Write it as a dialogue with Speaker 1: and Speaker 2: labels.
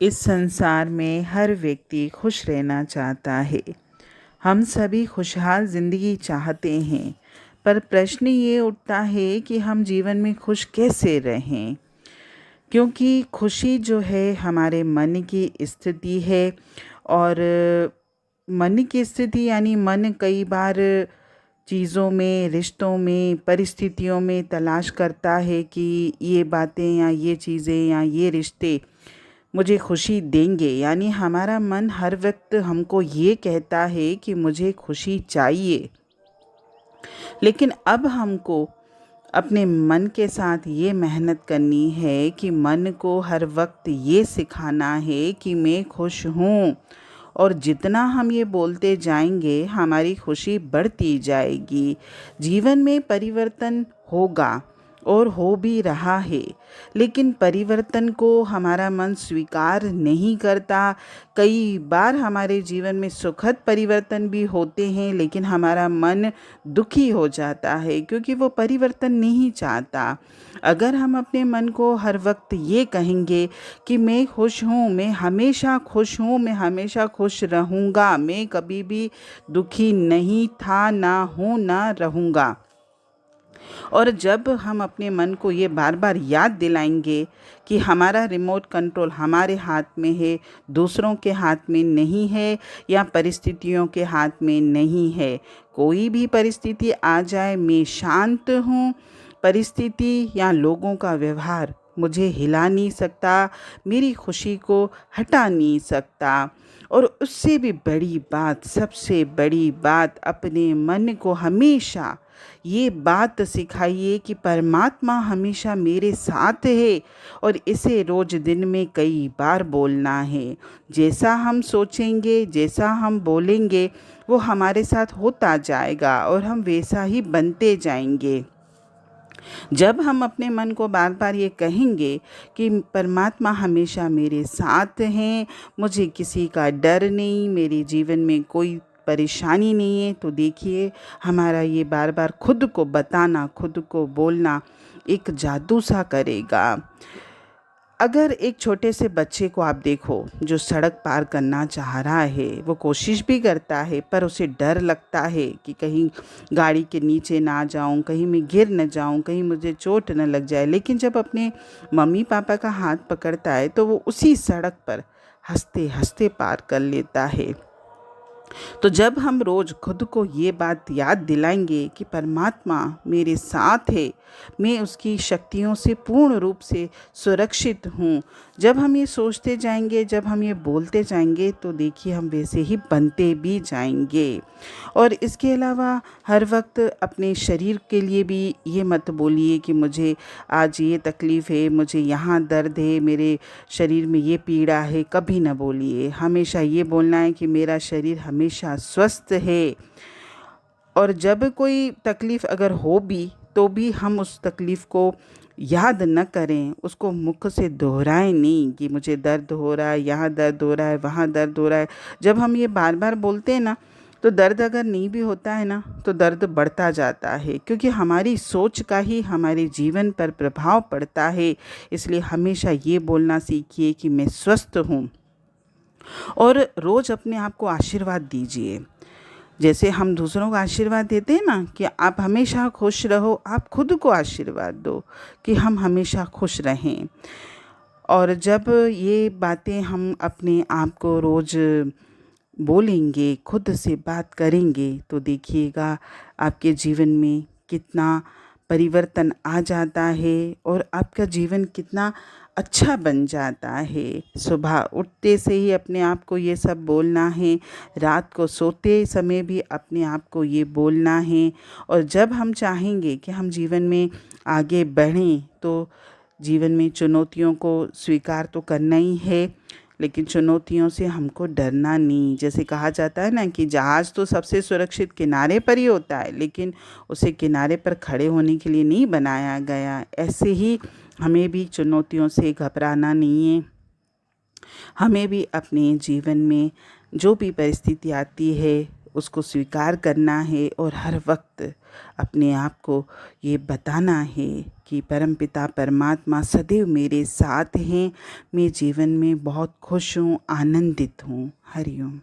Speaker 1: इस संसार में हर व्यक्ति खुश रहना चाहता है। हम सभी खुशहाल ज़िंदगी चाहते हैं, पर प्रश्न ये उठता है कि हम जीवन में खुश कैसे रहें? क्योंकि खुशी जो है हमारे मन की स्थिति है। और मन की स्थिति यानी मन कई बार चीज़ों में, रिश्तों में, परिस्थितियों में तलाश करता है कि ये बातें या ये चीज़ें या ये रिश्ते मुझे खुशी देंगे। यानी हमारा मन हर वक्त हमको ये कहता है कि मुझे खुशी चाहिए। लेकिन अब हमको अपने मन के साथ ये मेहनत करनी है कि मन को हर वक्त ये सिखाना है कि मैं खुश हूँ। और जितना हम ये बोलते जाएंगे हमारी खुशी बढ़ती जाएगी। जीवन में परिवर्तन होगा और हो भी रहा है, लेकिन परिवर्तन को हमारा मन स्वीकार नहीं करता। कई बार हमारे जीवन में सुखद परिवर्तन भी होते हैं, लेकिन हमारा मन दुखी हो जाता है क्योंकि वो परिवर्तन नहीं चाहता। अगर हम अपने मन को हर वक्त ये कहेंगे कि मैं खुश हूँ, मैं हमेशा खुश हूँ, मैं हमेशा खुश रहूँगा, मैं कभी भी दुखी नहीं था, ना हूँ, ना रहूँगा। और जब हम अपने मन को ये बार बार याद दिलाएंगे कि हमारा रिमोट कंट्रोल हमारे हाथ में है, दूसरों के हाथ में नहीं है या परिस्थितियों के हाथ में नहीं है। कोई भी परिस्थिति आ जाए मैं शांत हूँ। परिस्थिति या लोगों का व्यवहार मुझे हिला नहीं सकता, मेरी खुशी को हटा नहीं सकता। और उससे भी बड़ी बात, सबसे बड़ी बात, अपने मन को हमेशा ये बात सिखाइए कि परमात्मा हमेशा मेरे साथ है। और इसे रोज दिन में कई बार बोलना है। जैसा हम सोचेंगे, जैसा हम बोलेंगे, वो हमारे साथ होता जाएगा और हम वैसा ही बनते जाएंगे। जब हम अपने मन को बार बार ये कहेंगे कि परमात्मा हमेशा मेरे साथ हैं, मुझे किसी का डर नहीं, मेरे जीवन में कोई परेशानी नहीं है, तो देखिए हमारा ये बार बार खुद को बताना, खुद को बोलना एक जादू सा करेगा। अगर एक छोटे से बच्चे को आप देखो जो सड़क पार करना चाह रहा है, वो कोशिश भी करता है पर उसे डर लगता है कि कहीं गाड़ी के नीचे ना जाऊं, कहीं मैं गिर न जाऊं, कहीं मुझे चोट न लग जाए। लेकिन जब अपने मम्मी पापा का हाथ पकड़ता है तो वो उसी सड़क पर हंसते हंसते पार कर लेता है। तो जब हम रोज़ खुद को ये बात याद दिलाएंगे कि परमात्मा मेरे साथ है, मैं उसकी शक्तियों से पूर्ण रूप से सुरक्षित हूँ, जब हम ये सोचते जाएंगे, जब हम ये बोलते जाएंगे, तो देखिए हम वैसे ही बनते भी जाएंगे। और इसके अलावा हर वक्त अपने शरीर के लिए भी ये मत बोलिए कि मुझे आज ये तकलीफ़ है, मुझे यहाँ दर्द है, मेरे शरीर में ये पीड़ा है। कभी ना बोलिए, हमेशा ये बोलना है कि मेरा शरीर हमेशा स्वस्थ है। और जब कोई तकलीफ़ अगर हो भी तो भी हम उस तकलीफ़ को याद न करें, उसको मुख से दोहराएं नहीं कि मुझे दर्द हो रहा है, यहाँ दर्द हो रहा है, वहाँ दर्द हो रहा है। जब हम ये बार बार बोलते हैं ना, तो दर्द अगर नहीं भी होता है ना, तो दर्द बढ़ता जाता है, क्योंकि हमारी सोच का ही हमारे जीवन पर प्रभाव पड़ता है। इसलिए हमेशा ये बोलना सीखिए कि मैं स्वस्थ हूँ। और रोज़ अपने आप को आशीर्वाद दीजिए। जैसे हम दूसरों को आशीर्वाद देते हैं ना कि आप हमेशा खुश रहो, आप खुद को आशीर्वाद दो कि हम हमेशा खुश रहें। और जब ये बातें हम अपने आप को रोज़ बोलेंगे, खुद से बात करेंगे, तो देखिएगा आपके जीवन में कितना परिवर्तन आ जाता है और आपका जीवन कितना अच्छा बन जाता है। सुबह उठते से ही अपने आप को ये सब बोलना है, रात को सोते समय भी अपने आप को ये बोलना है। और जब हम चाहेंगे कि हम जीवन में आगे बढ़ें, तो जीवन में चुनौतियों को स्वीकार तो करना ही है, लेकिन चुनौतियों से हमको डरना नहीं। जैसे कहा जाता है ना कि जहाज़ तो सबसे सुरक्षित किनारे पर ही होता है, लेकिन उसे किनारे पर खड़े होने के लिए नहीं बनाया गया। ऐसे ही हमें भी चुनौतियों से घबराना नहीं है। हमें भी अपने जीवन में जो भी परिस्थिति आती है उसको स्वीकार करना है और हर वक्त अपने आप को ये बताना है कि परमपिता परमात्मा सदैव मेरे साथ हैं। मैं जीवन में बहुत खुश हूँ, आनंदित हूँ। हरि ओम।